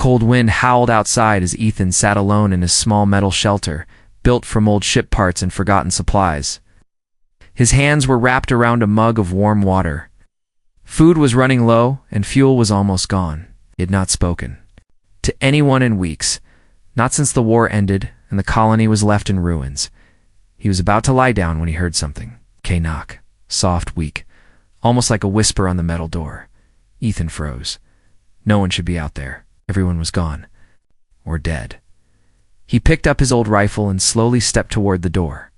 cold wind howled outside as Ethan sat alone in his small metal shelter, built from old ship parts and forgotten supplies. His hands were wrapped around a mug of warm water. Food was running low, and fuel was almost gone. He had not spoken to anyone in weeks, not since the war ended and the colony was left in ruins. He was about to lie down when he heard something. Knock. Soft, weak, almost like a whisper on the metal door. Ethan froze. No one should be out there. Everyone was gone. Or dead. He picked up his old rifle and slowly stepped toward the door.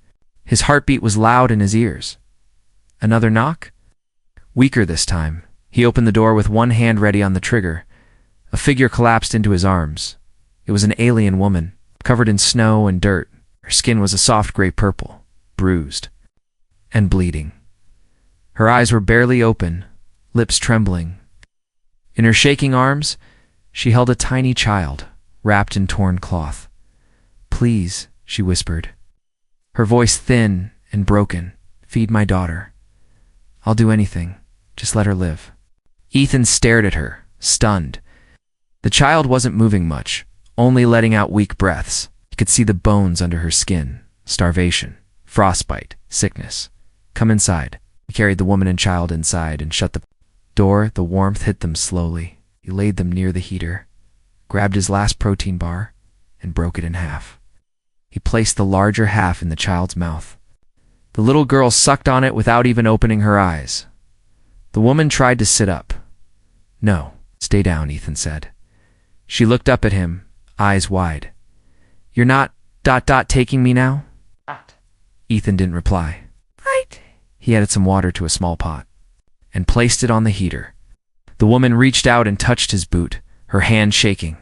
His heartbeat was loud in his ears. Another knock? Weaker this time. He opened the door with one hand ready on the trigger. A figure collapsed into his arms. It was an alien woman, covered in snow and dirt. Her skin was a soft gray purple, bruised, and bleeding. Her eyes were barely open, lips trembling. In her shaking arms, she held a tiny child, wrapped in torn cloth. "Please," she whispered, her voice thin and broken, "feed my daughter. I'll do anything. Just let her live." Ethan stared at her, stunned. The child wasn't moving much, only letting out weak breaths. He could see the bones under her skin. Starvation, frostbite, sickness. "Come inside." He carried the woman and child inside and shut the door. The warmth hit them slowly. He laid them near the heater, grabbed his last protein bar, and broke it in half. He placed the larger half in the child's mouth. The little girl sucked on it without even opening her eyes. The woman tried to sit up. "No, stay down," Ethan said. She looked up at him, eyes wide. "You're not taking me now?" Ethan didn't reply. "Right." He added some water to a small pot and placed it on the heater. The woman reached out and touched his boot, her hand shaking.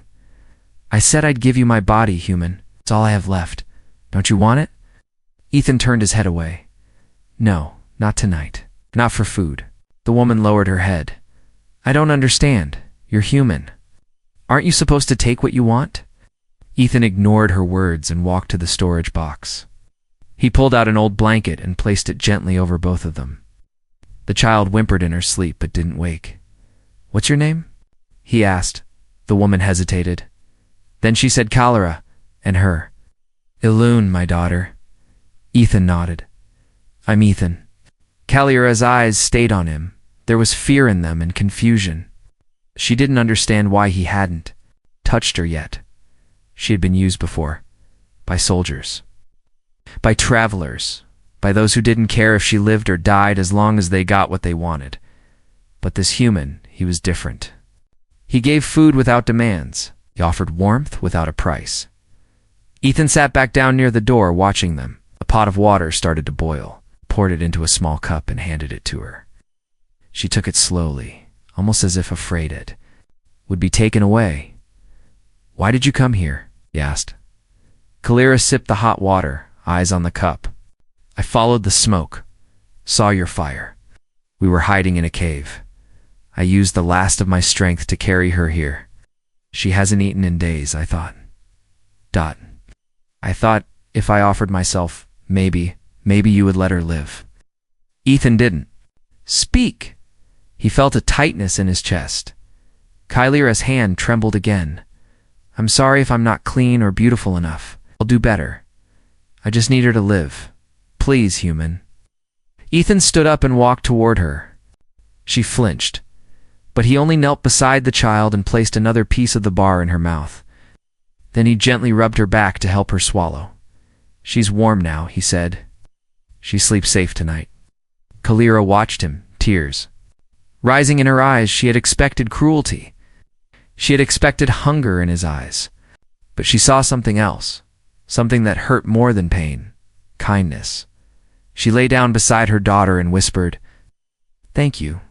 "I said I'd give you my body, human. It's all I have left. Don't you want it?" Ethan turned his head away. "No, not tonight. Not for food." The woman lowered her head. "I don't understand. You're human. Aren't you supposed to take what you want?" Ethan ignored her words and walked to the storage box. He pulled out an old blanket and placed it gently over both of them. The child whimpered in her sleep but didn't wake. "What's your name?" he asked. The woman hesitated. Then she said Cholera, and her. "Ilune, my daughter." Ethan nodded. "I'm Ethan." Cholera's eyes stayed on him. There was fear in them and confusion. She didn't understand why he hadn't touched her yet. She had been used before. By soldiers. By travelers. By those who didn't care if she lived or died as long as they got what they wanted. But this human, he was different. He gave food without demands. He offered warmth without a price. Ethan sat back down near the door, watching them. A pot of water started to boil, poured it into a small cup and handed it to her. She took it slowly, almost as if afraid it would be taken away. "Why did you come here?" he asked. Cholera sipped the hot water, eyes on the cup. "I followed the smoke, saw your fire. We were hiding in a cave. I used the last of my strength to carry her here. She hasn't eaten in days, I thought. I thought if I offered myself, maybe you would let her live." Ethan didn't speak. He felt a tightness in his chest. Cholera's hand trembled again. "I'm sorry if I'm not clean or beautiful enough. I'll do better. I just need her to live. Please, human." Ethan stood up and walked toward her. She flinched, but he only knelt beside the child and placed another piece of the bar in her mouth. Then he gently rubbed her back to help her swallow. "She's warm now," he said. "She sleeps safe tonight." Cholera watched him, tears rising in her eyes. She had expected cruelty. She had expected hunger in his eyes. But she saw something else, something that hurt more than pain, kindness. She lay down beside her daughter and whispered, "Thank you."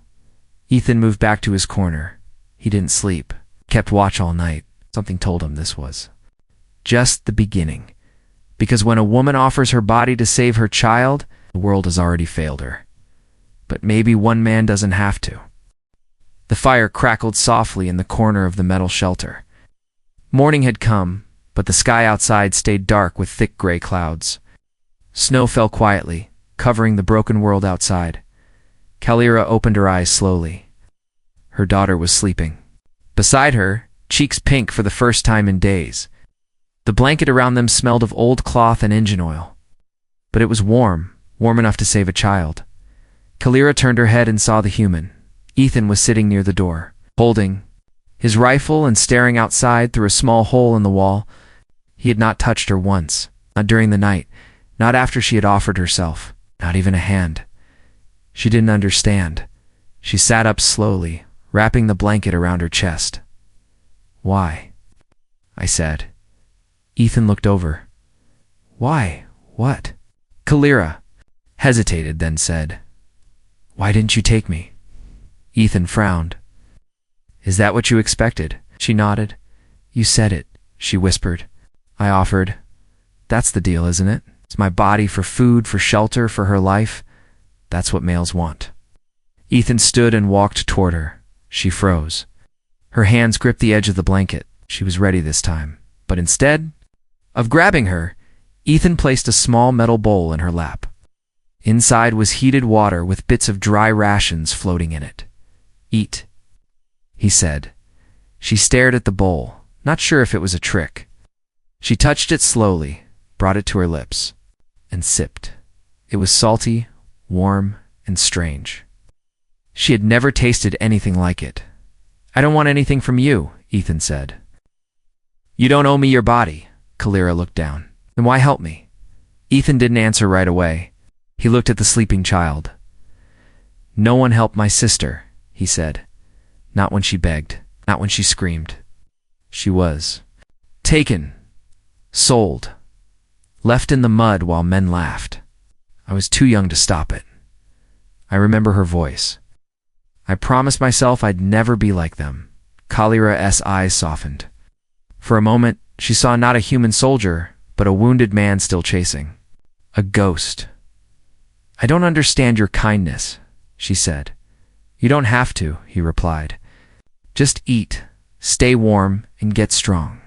Ethan moved back to his corner. He didn't sleep, kept watch all night. Something told him this was just the beginning. Because when a woman offers her body to save her child, the world has already failed her. But maybe one man doesn't have to. The fire crackled softly in the corner of the metal shelter. Morning had come, but the sky outside stayed dark with thick gray clouds. Snow fell quietly, covering the broken world outside. Cholera opened her eyes slowly. Her daughter was sleeping. Beside her, cheeks pink for the first time in days. The blanket around them smelled of old cloth and engine oil. But it was warm enough to save a child. Kalira turned her head and saw the human. Ethan was sitting near the door, holding his rifle and staring outside through a small hole in the wall. He had not touched her once, not during the night, not after she had offered herself, not even a hand. She didn't understand. She sat up slowly, wrapping the blanket around her chest. "Why?" I said. Ethan looked over. "Why? What?" Kalira hesitated, then said, "Why didn't you take me?" Ethan frowned. "Is that what you expected?" She nodded. "You said it," she whispered. I offered. "That's the deal, isn't it? It's my body for food, for shelter, for her life. That's what males want." Ethan stood and walked toward her. She froze. Her hands gripped the edge of the blanket. She was ready this time. But instead of grabbing her, Ethan placed a small metal bowl in her lap. Inside was heated water with bits of dry rations floating in it. "Eat," he said. She stared at the bowl, not sure if it was a trick. She touched it slowly, brought it to her lips, and sipped. It was salty, warm, and strange. She had never tasted anything like it. "I don't want anything from you," Ethan said. "You don't owe me your body." Kalira looked down. "Then why help me?" Ethan didn't answer right away. He looked at the sleeping child. "No one helped my sister," he said. "Not when she begged, not when she screamed. She was taken, sold, left in the mud while men laughed. I was too young to stop it." I remember her voice. "I promised myself I'd never be like them." Kalira's eyes softened. For a moment, she saw not a human soldier, but a wounded man still chasing. A ghost. "I don't understand your kindness," she said. "You don't have to," he replied. "Just eat, stay warm, and get strong."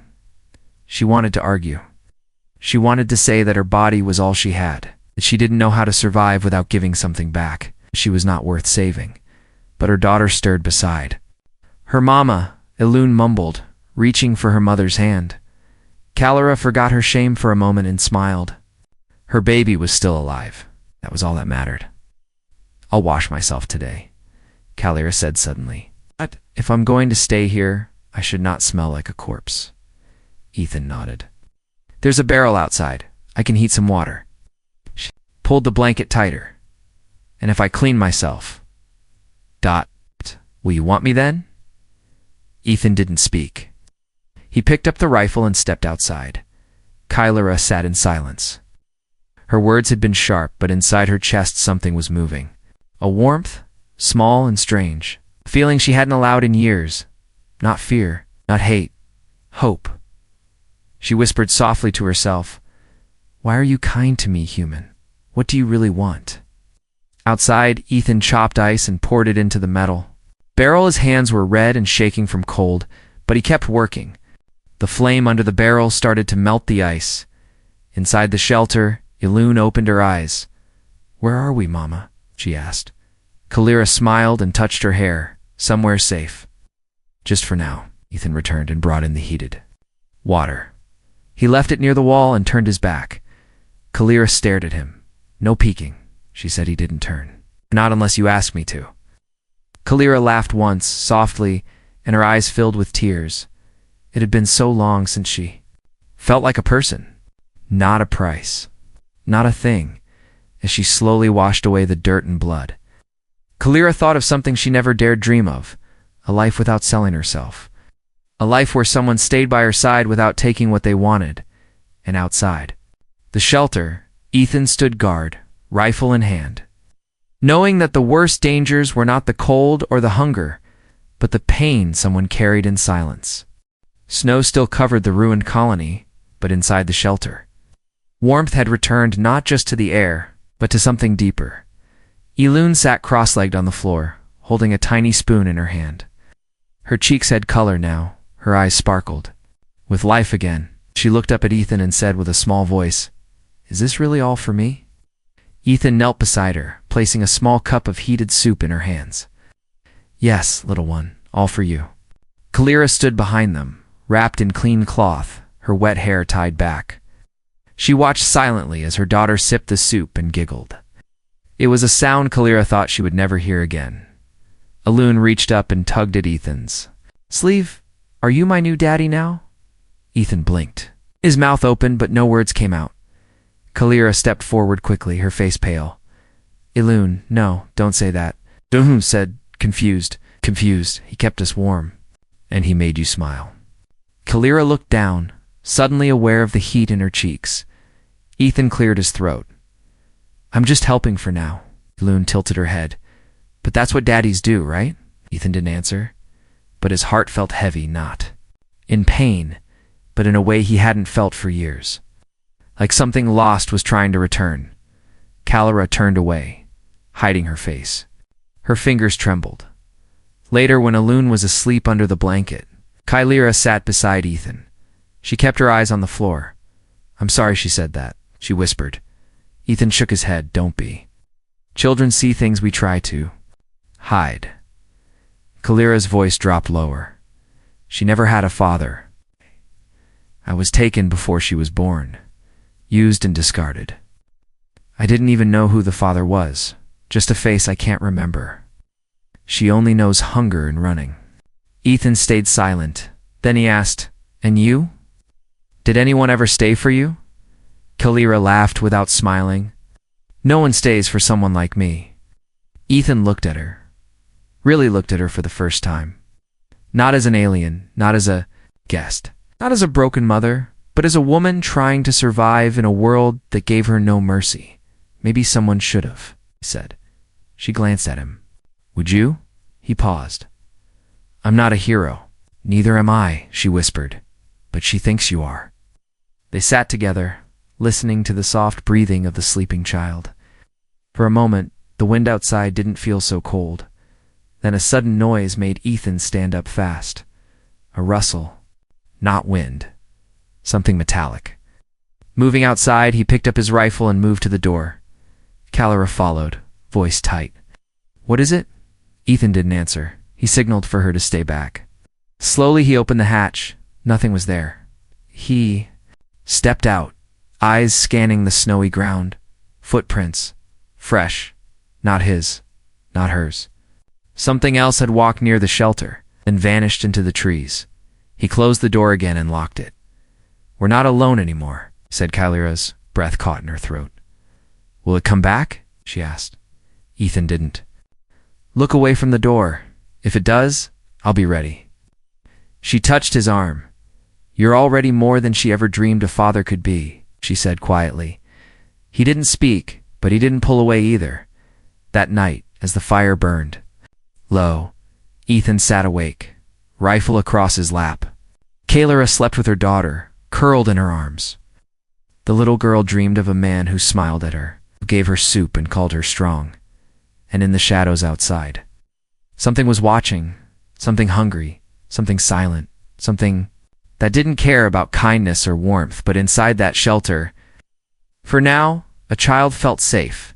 She wanted to argue. She wanted to say that her body was all she had, that she didn't know how to survive without giving something back. She was not worth saving. But her daughter stirred beside. "Her mama," Ilun mumbled, reaching for her mother's hand. Kalira forgot her shame for a moment and smiled. Her baby was still alive. That was all that mattered. "I'll wash myself today," Kalira said suddenly. "But if I'm going to stay here, I should not smell like a corpse." Ethan nodded. "There's a barrel outside. I can heat some water." She pulled the blanket tighter. "And if I clean myself? Will you want me then?" Ethan didn't speak. He picked up the rifle and stepped outside. Kalira sat in silence. Her words had been sharp, but inside her chest something was moving. A warmth, small and strange. A feeling she hadn't allowed in years. Not fear, not hate. Hope. She whispered softly to herself, "Why are you kind to me, human? What do you really want?" Outside, Ethan chopped ice and poured it into the metal. His hands were red and shaking from cold, but he kept working. The flame under the barrel started to melt the ice. Inside the shelter, Ilun opened her eyes. "Where are we, Mama?" she asked. Kalira smiled and touched her hair. "Somewhere safe." "Just for now," Ethan returned and brought in the heated water. He left it near the wall and turned his back. Kalira stared at him. "No peeking," she said. He didn't turn. "Not unless you ask me to." Kalira laughed once, softly, and her eyes filled with tears. It had been so long since she felt like a person, not a price, not a thing, as she slowly washed away the dirt and blood. Kalira thought of something she never dared dream of, a life without selling herself, a life where someone stayed by her side without taking what they wanted, and outside the shelter, Ethan stood guard, rifle in hand, knowing that the worst dangers were not the cold or the hunger, but the pain someone carried in silence. Snow still covered the ruined colony, but inside the shelter, warmth had returned not just to the air, but to something deeper. Ilun sat cross-legged on the floor, holding a tiny spoon in her hand. Her cheeks had color now, her eyes sparkled. With life again, she looked up at Ethan and said with a small voice, "Is this really all for me?" Ethan knelt beside her, placing a small cup of heated soup in her hands. "Yes, little one, all for you." Kalira stood behind them, wrapped in clean cloth, her wet hair tied back. She watched silently as her daughter sipped the soup and giggled. It was a sound Kalira thought she would never hear again. Alun reached up and tugged at Ethan's sleeve. "Are you my new daddy now?" Ethan blinked. His mouth opened, but no words came out. Kalira stepped forward quickly, her face pale. "Alun, no, don't say that," Duhun said, confused. "He kept us warm. And he made you smile." Kalira looked down, suddenly aware of the heat in her cheeks. Ethan cleared his throat. "I'm just helping for now." Alun tilted her head. "But that's what daddies do, right?" Ethan didn't answer, but his heart felt heavy, not in pain, but in a way he hadn't felt for years. Like something lost was trying to return. Kalira turned away, hiding her face. Her fingers trembled. Later, when Alun was asleep under the blanket, Kalira sat beside Ethan. She kept her eyes on the floor. "I'm sorry she said that," she whispered. Ethan shook his head. "Don't be. Children see things we try to hide." Kalira's voice dropped lower. "She never had a father. I was taken before she was born, used and discarded. I didn't even know who the father was, just a face I can't remember. She only knows hunger and running." Ethan stayed silent. Then he asked, "And you? Did anyone ever stay for you?" Kalira laughed without smiling. "No one stays for someone like me." Ethan looked at her. Really looked at her for the first time. Not as an alien, not as a guest, not as a broken mother, but as a woman trying to survive in a world that gave her no mercy. "Maybe someone should have," he said. She glanced at him. "Would you?" He paused. "I'm not a hero." "Neither am I," she whispered. "But she thinks you are." They sat together, listening to the soft breathing of the sleeping child. For a moment, the wind outside didn't feel so cold. Then a sudden noise made Ethan stand up fast. A rustle. Not wind. Something metallic. Moving outside, he picked up his rifle and moved to the door. Kalira followed, voice tight. "What is it?" Ethan didn't answer. He signaled for her to stay back. Slowly he opened the hatch. Nothing was there. He stepped out, eyes scanning the snowy ground. Footprints. Fresh. Not his. Not hers. Something else had walked near the shelter, then vanished into the trees. He closed the door again and locked it. "We're not alone anymore," said Kalira's breath caught in her throat. "Will it come back?" she asked. Ethan didn't. "Look away from the door. If it does, I'll be ready." She touched his arm. "You're already more than she ever dreamed a father could be," she said quietly. He didn't speak, but he didn't pull away either. That night, as the fire burned low, Ethan sat awake, rifle across his lap. Kalira slept with her daughter, curled in her arms. The little girl dreamed of a man who smiled at her, who gave her soup and called her strong. And in the shadows outside, something was watching, something hungry, something silent, something that didn't care about kindness or warmth, but inside that shelter, for now, a child felt safe,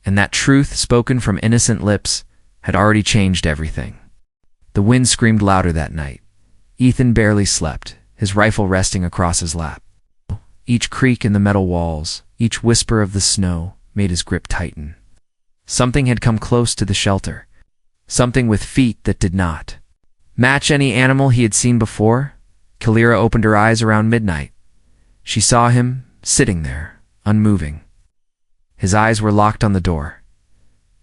and that truth spoken from innocent lips had already changed everything. The wind screamed louder that night. Ethan barely slept, his rifle resting across his lap. Each creak in the metal walls, each whisper of the snow made his grip tighten. Something had come close to the shelter. Something with feet that did not match any animal he had seen before. Kalira opened her eyes around midnight. She saw him sitting there, unmoving. His eyes were locked on the door.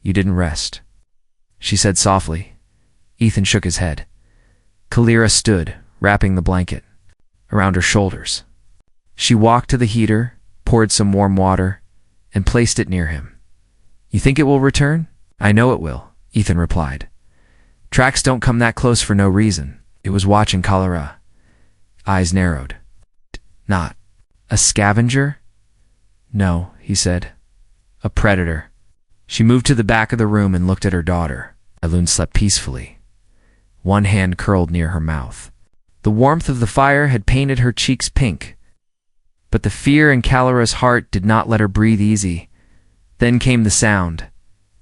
"You didn't rest," she said softly. Ethan shook his head. Kalira stood, wrapping the blanket around her shoulders. She walked to the heater, poured some warm water, and placed it near him. "You think it will return?" "I know it will," Ethan replied. "Tracks don't come that close for no reason." It was watching Kalira. Eyes narrowed. "Not a scavenger?" "No," he said. "A predator." She moved to the back of the room and looked at her daughter. Alun slept peacefully. One hand curled near her mouth. The warmth of the fire had painted her cheeks pink, but the fear in Kalira's heart did not let her breathe easy. Then came the sound.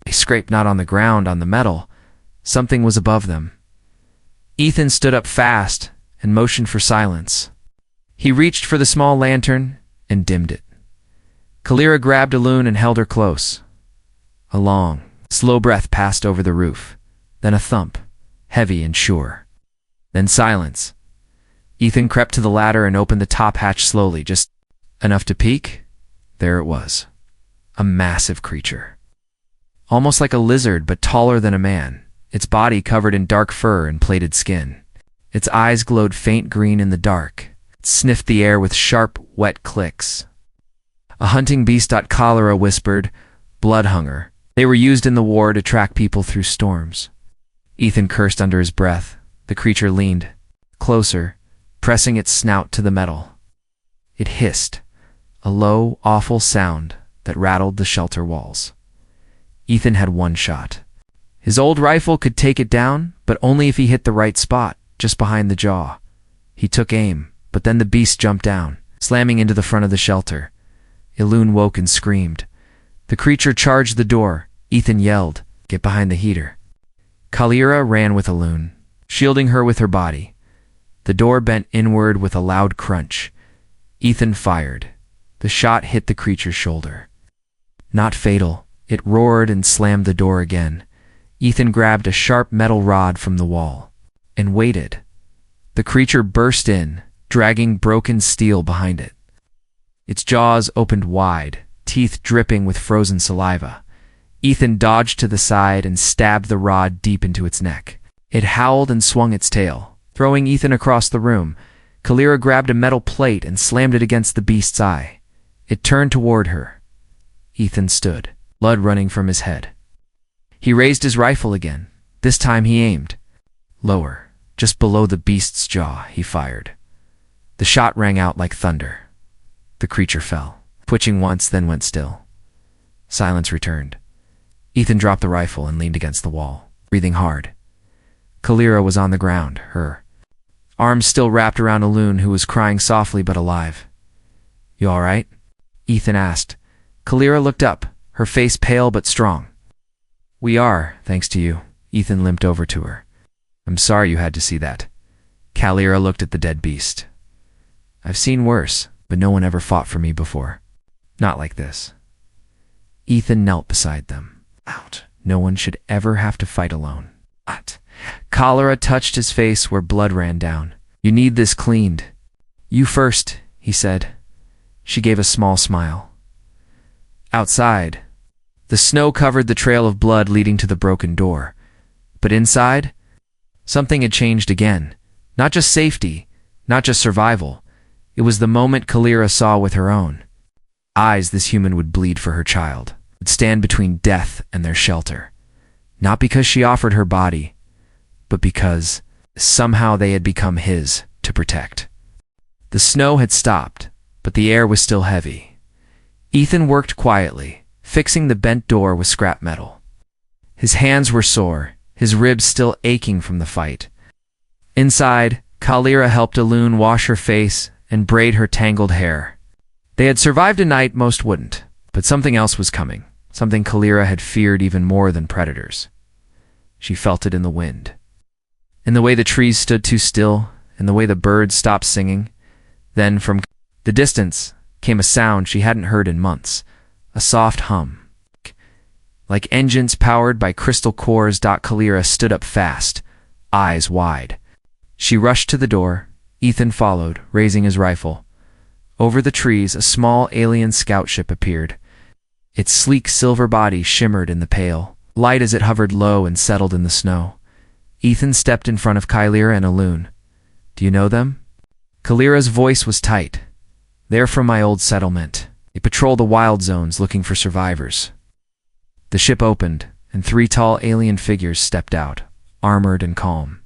They scraped not on the ground, on the metal. Something was above them. Ethan stood up fast and motioned for silence. He reached for the small lantern and dimmed it. Kalira grabbed Elune and held her close. A long, slow breath passed over the roof, then a thump, heavy and sure. Then silence. Ethan crept to the ladder and opened the top hatch slowly, just enough to peek. There it was. A massive creature. Almost like a lizard, but taller than a man, its body covered in dark fur and plaited skin. Its eyes glowed faint green in the dark. It sniffed the air with sharp, wet clicks. A hunting beast. Kalira whispered, bloodhunger. They were used in the war to track people through storms. Ethan cursed under his breath. The creature leaned closer, pressing its snout to the metal. It hissed, a low, awful sound that rattled the shelter walls. Ethan had one shot. His old rifle could take it down, but only if he hit the right spot, just behind the jaw. He took aim, but then the beast jumped down, slamming into the front of the shelter. Elune woke and screamed. The creature charged the door. Ethan yelled, "Get behind the heater." Kalira ran with Elune, shielding her with her body. The door bent inward with a loud crunch. Ethan fired. The shot hit the creature's shoulder. Not fatal. It roared and slammed the door again. Ethan grabbed a sharp metal rod from the wall and waited. The creature burst in, dragging broken steel behind it. Its jaws opened wide, teeth dripping with frozen saliva. Ethan dodged to the side and stabbed the rod deep into its neck. It howled and swung its tail, throwing Ethan across the room. Kalira grabbed a metal plate and slammed it against the beast's eye. It turned toward her. Ethan stood, blood running from his head. He raised his rifle again. This time he aimed. Lower, just below the beast's jaw, he fired. The shot rang out like thunder. The creature fell, twitching once, then went still. Silence returned. Ethan dropped the rifle and leaned against the wall, breathing hard. Kalira was on the ground, her arms still wrapped around Elune, who was crying softly but alive. "You all right?" Ethan asked. Kalira looked up, her face pale but strong. "We are, thanks to you." Ethan limped over to her. "I'm sorry you had to see that." Kalira looked at the dead beast. "I've seen worse, but no one ever fought for me before. Not like this." Ethan knelt beside them. Out. No one should ever have to fight alone. Kalira touched his face where blood ran down. "You need this cleaned." "You first," he said. She gave a small smile. Outside, the snow covered the trail of blood leading to the broken door. But inside, something had changed again. Not just safety, not just survival. It was the moment Kalira saw with her own eyes this human would bleed for her child, would stand between death and their shelter. Not because she offered her body, but because somehow they had become his to protect. The snow had stopped, but the air was still heavy. Ethan worked quietly, fixing the bent door with scrap metal. His hands were sore, his ribs still aching from the fight. Inside, Kalira helped Elune wash her face and braid her tangled hair. They had survived a night most wouldn't, but something else was coming, something Kalira had feared even more than predators. She felt it in the wind, in the way the trees stood too still, in the way the birds stopped singing. Then from the distance came a sound she hadn't heard in months, a soft hum. Like engines powered by crystal cores. Kalira stood up fast, eyes wide. She rushed to the door. Ethan followed, raising his rifle. Over the trees, a small alien scout ship appeared. Its sleek silver body shimmered in the pale light as it hovered low and settled in the snow. Ethan stepped in front of Kalira and Elune. "Do you know them?" Kalira's voice was tight. "They're from my old settlement. They patrol the wild zones looking for survivors." The ship opened, and 3 tall alien figures stepped out, armored and calm.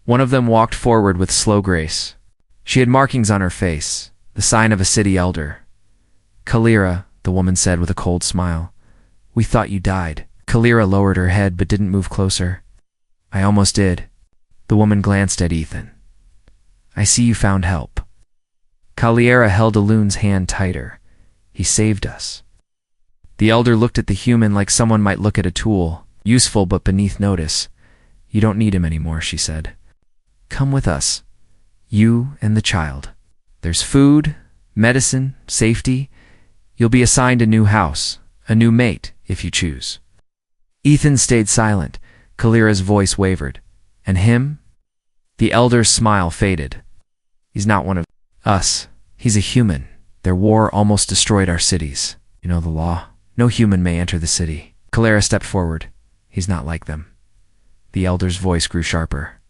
One of them walked forward with slow grace. She had markings on her face, the sign of a city elder. "Kalira," the woman said with a cold smile. "We thought you died." Kalira lowered her head but didn't move closer. "I almost did." The woman glanced at Ethan. "I see you found help." Kalira held Elune's hand tighter. "He saved us." The elder looked at the human like someone might look at a tool, useful but beneath notice. "You don't need him anymore," she said. Come with us, you and the child. There's food, medicine, safety. You'll be assigned a new house, a new mate, if you choose." Ethan stayed silent. Kalira's voice wavered. "And him?" The elder's smile faded. "He's not one of us. He's a human. Their war almost destroyed our cities. You know the law. No human may enter the city." Kalira stepped forward. "He's not like them." The elder's voice grew sharper.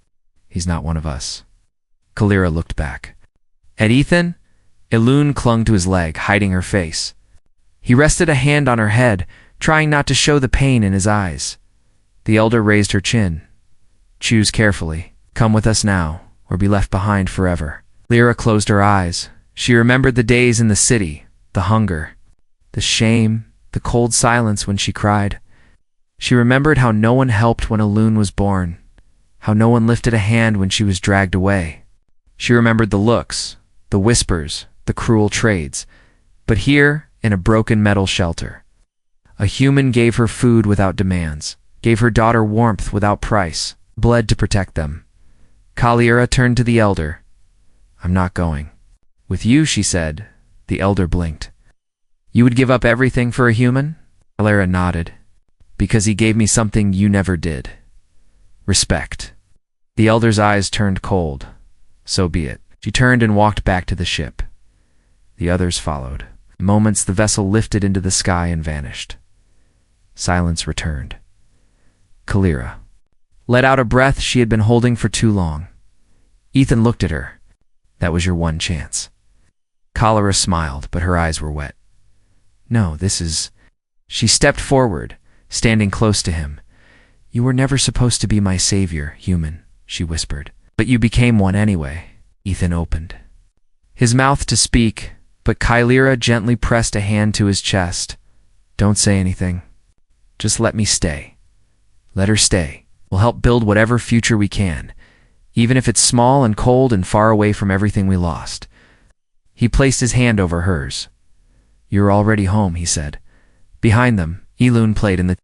"He's not one of us." Kalira looked back. At Ethan, Elune clung to his leg, hiding her face. He rested a hand on her head, trying not to show the pain in his eyes. The elder raised her chin. "Choose carefully. Come with us now, or be left behind forever." Lyra closed her eyes. She remembered the days in the city, the hunger, the shame, the cold silence when she cried. She remembered how no one helped when Elune was born, how no one lifted a hand when she was dragged away. She remembered the looks, the whispers, the cruel trades. But here, in a broken metal shelter, a human gave her food without demands, gave her daughter warmth without price, bled to protect them. Kalira turned to the elder. "I'm not going." "With you," she said. The elder blinked. "You would give up everything for a human?" Kalira nodded. "Because he gave me something you never did. Respect." The elder's eyes turned cold. "So be it." She turned and walked back to the ship. The others followed. In moments the vessel lifted into the sky and vanished. Silence returned. Kalira let out a breath she had been holding for too long. Ethan looked at her. "That was your one chance." Kalira smiled, but her eyes were wet. "No, this is..." She stepped forward, standing close to him. "You were never supposed to be my savior, human," she whispered. "But you became one anyway." Ethan opened his mouth to speak, but Kalira gently pressed a hand to his chest. "Don't say anything. Just let me stay. Let her stay. We'll help build whatever future we can, even if it's small and cold and far away from everything we lost." He placed his hand over hers. "You're already home," he said. Behind them, Elune played in the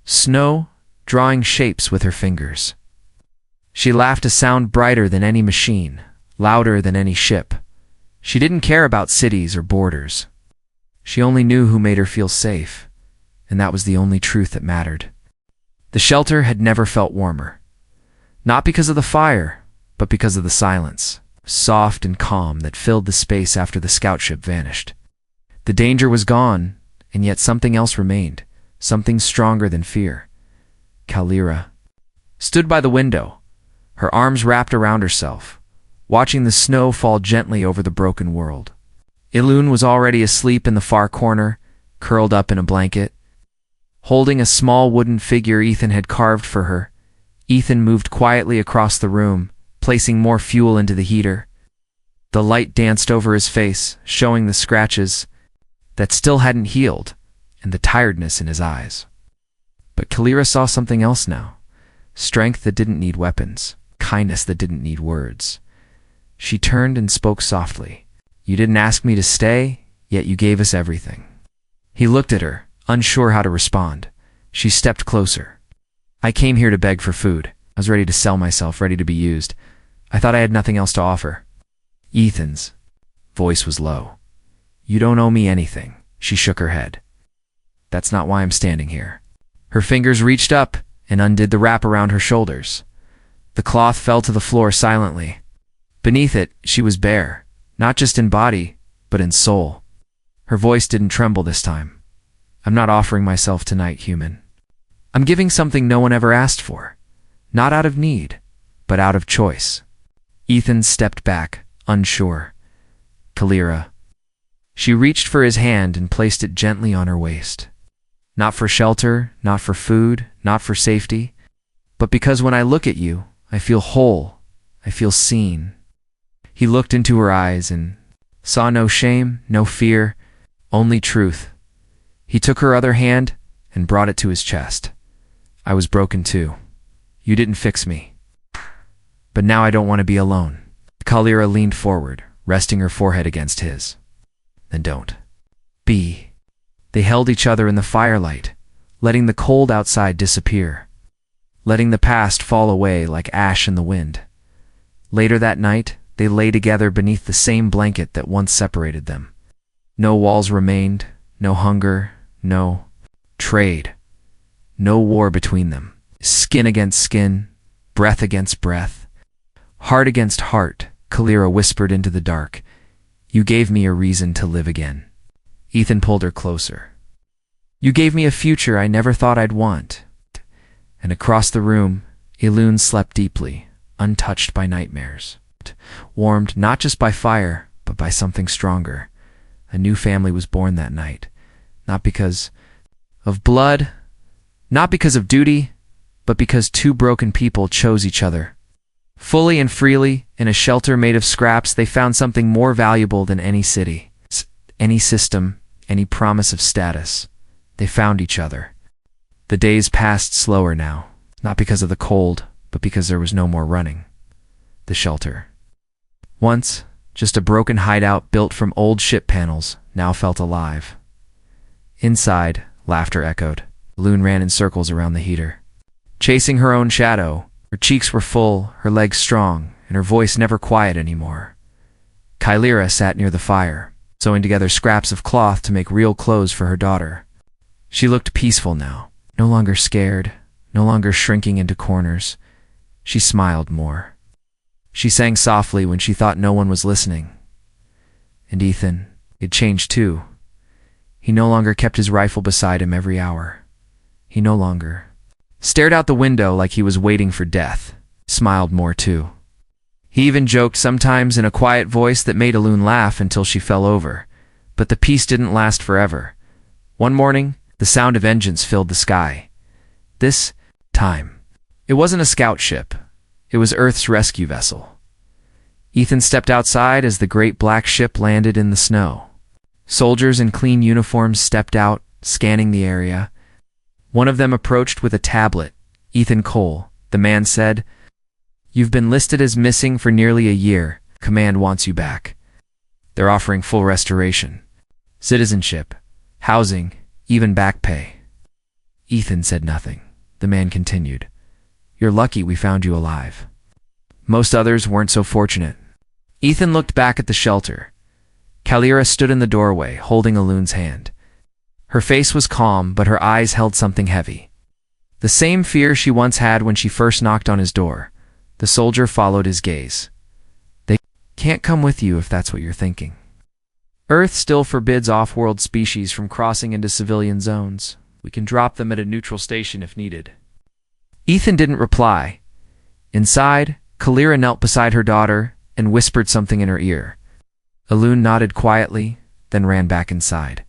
snow, drawing shapes with her fingers. She laughed a sound brighter than any machine, louder than any ship. She didn't care about cities or borders. She only knew who made her feel safe, and that was the only truth that mattered. The shelter had never felt warmer. Not because of the fire, but because of the silence, soft and calm, that filled the space after the scout ship vanished. The danger was gone, and yet something else remained, something stronger than fear. Kalira stood by the window, her arms wrapped around herself, watching the snow fall gently over the broken world. Elune was already asleep in the far corner, curled up in a blanket. Holding a small wooden figure Ethan had carved for her, Ethan moved quietly across the room, placing more fuel into the heater. The light danced over his face, showing the scratches that still hadn't healed, and the tiredness in his eyes. But Kalira saw something else now. Strength that didn't need weapons, kindness that didn't need words. She turned and spoke softly. "You didn't ask me to stay, yet you gave us everything." He looked at her, unsure how to respond. She stepped closer. "I came here to beg for food. I was ready to sell myself, ready to be used. I thought I had nothing else to offer." Ethan's voice was low. "You don't owe me anything." She shook her head. "That's not why I'm standing here." Her fingers reached up and undid the wrap around her shoulders. The cloth fell to the floor silently. Beneath it, she was bare, not just in body, but in soul. Her voice didn't tremble this time. "I'm not offering myself tonight, human. I'm giving something no one ever asked for. Not out of need, but out of choice." Ethan stepped back, unsure. "Kalira." She reached for his hand and placed it gently on her waist. "Not for shelter, not for food, not for safety, but because when I look at you, I feel whole, I feel seen." He looked into her eyes and saw no shame, no fear, only truth. He took her other hand and brought it to his chest. "I was broken too. You didn't fix me. But now I don't want to be alone." Kalira leaned forward, resting her forehead against his. "Then don't be." They held each other in the firelight, letting the cold outside disappear, letting the past fall away like ash in the wind, Later that night, they lay together beneath the same blanket that once separated them. No walls remained, no hunger, no trade, no war between them. Skin against skin, breath against breath, heart against heart, Kalira whispered into the dark. You gave me a reason to live again. Ethan pulled her closer. You gave me a future I never thought I'd want. And across the room, Elune slept deeply, untouched by nightmares. Warmed not just by fire, but by something stronger. A new family was born that night. Not because of blood, not because of duty, but because two broken people chose each other. Fully and freely, in a shelter made of scraps, they found something more valuable than any city, any system, any promise of status. They found each other. The days passed slower now, not because of the cold, but because there was no more running. The shelter. Once, just a broken hideout built from old ship panels, now felt alive. Inside, laughter echoed. Loon ran in circles around the heater. Chasing her own shadow, her cheeks were full, her legs strong, and her voice never quiet anymore. Kalira sat near the fire, sewing together scraps of cloth to make real clothes for her daughter. She looked peaceful now, no longer scared, no longer shrinking into corners. She smiled more. She sang softly when she thought no one was listening. And Ethan, it changed too. He no longer kept his rifle beside him every hour. He no longer stared out the window like he was waiting for death. Smiled more too. He even joked sometimes in a quiet voice that made Elune laugh until she fell over. But the peace didn't last forever. One morning, the sound of engines filled the sky. This time, it wasn't a scout ship. It was Earth's rescue vessel. Ethan stepped outside as the great black ship landed in the snow. Soldiers in clean uniforms stepped out, scanning the area. One of them approached with a tablet. Ethan Cole, the man said, You've been listed as missing for nearly a year. Command wants you back. They're offering full restoration, citizenship, housing, even back pay. Ethan said nothing. The man continued, You're lucky we found you alive. Most others weren't so fortunate. Ethan looked back at the shelter. Kalira stood in the doorway, holding Elune's hand. Her face was calm, but her eyes held something heavy. The same fear she once had when she first knocked on his door. The soldier followed his gaze. They can't come with you if that's what you're thinking. Earth still forbids off-world species from crossing into civilian zones. We can drop them at a neutral station if needed. Ethan didn't reply. Inside, Kalira knelt beside her daughter and whispered something in her ear. Elune nodded quietly, then ran back inside.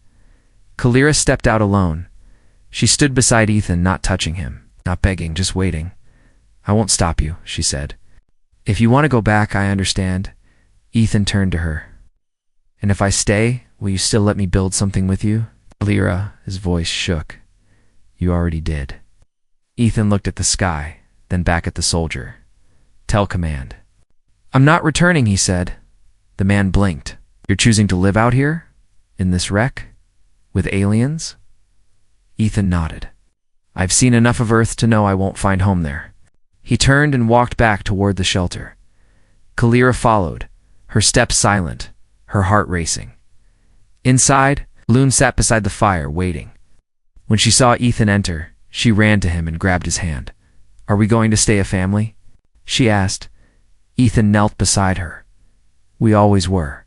Kalira stepped out alone. She stood beside Ethan, not touching him, not begging, just waiting. I won't stop you, she said. If you want to go back, I understand. Ethan turned to her. And if I stay, will you still let me build something with you? Kalira, his voice shook. You already did. Ethan looked at the sky, then back at the soldier. Tell command. I'm not returning, he said. The man blinked. You're choosing to live out here? In this wreck? With aliens? Ethan nodded. I've seen enough of Earth to know I won't find home there. He turned and walked back toward the shelter. Kalira followed, her steps silent, her heart racing. Inside, Loon sat beside the fire, waiting. When she saw Ethan enter, she ran to him and grabbed his hand. Are we going to stay a family? She asked. Ethan knelt beside her. We always were.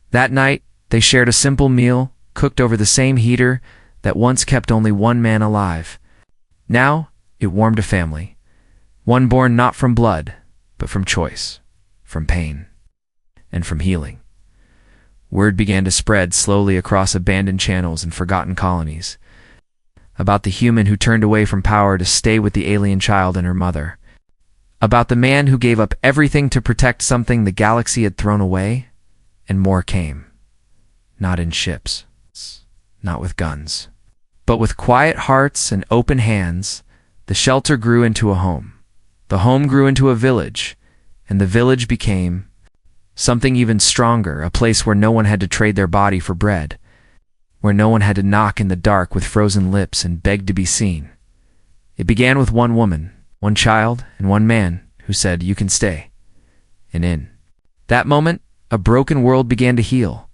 That night, they shared a simple meal, cooked over the same heater that once kept only one man alive. Now, it warmed a family. One born not from blood, but from choice, from pain, and from healing. Word began to spread slowly across abandoned channels and forgotten colonies about the human who turned away from power to stay with the alien child and her mother. About the man who gave up everything to protect something the galaxy had thrown away, and more came. Not in ships, not with guns, but with quiet hearts and open hands. The shelter grew into a home. The home grew into a village, and the village became something even stronger, a place where no one had to trade their body for bread, where no one had to knock in the dark with frozen lips and beg to be seen. It began with one woman, one child, and one man who said, "You can stay." and in that moment, a broken world began to heal.